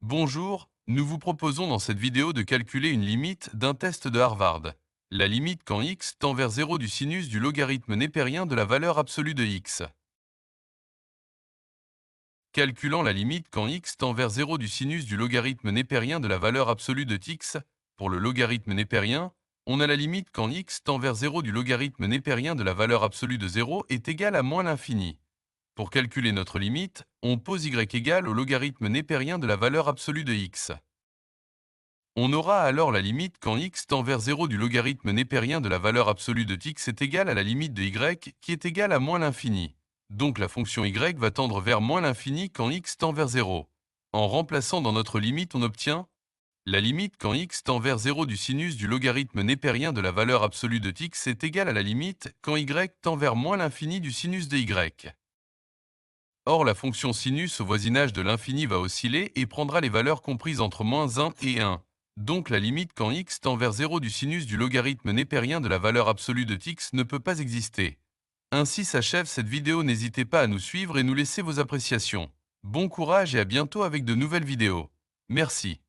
Bonjour, nous vous proposons dans cette vidéo de calculer une limite d'un test de Harvard. La limite quand x tend vers 0 du sinus du logarithme népérien de la valeur absolue de x. Calculant la limite quand x tend vers 0 du sinus du logarithme népérien de la valeur absolue de x, pour le logarithme népérien, on a la limite quand x tend vers 0 du logarithme népérien de la valeur absolue de 0 est égale à moins l'infini. Pour calculer notre limite, on pose y égale au logarithme népérien de la valeur absolue de x. On aura alors la limite quand x tend vers 0 du logarithme népérien de la valeur absolue de x est égale à la limite de y qui est égale à moins l'infini. Donc la fonction y va tendre vers moins l'infini quand x tend vers 0. En remplaçant dans notre limite, on obtient la limite quand x tend vers 0 du sinus du logarithme népérien de la valeur absolue de x est égale à la limite quand y tend vers moins l'infini du sinus de y. Or, la fonction sinus au voisinage de l'infini va osciller et prendra les valeurs comprises entre moins 1 et 1. Donc la limite quand x tend vers 0 du sinus du logarithme népérien de la valeur absolue de x ne peut pas exister. Ainsi s'achève cette vidéo, n'hésitez pas à nous suivre et nous laisser vos appréciations. Bon courage et à bientôt avec de nouvelles vidéos. Merci.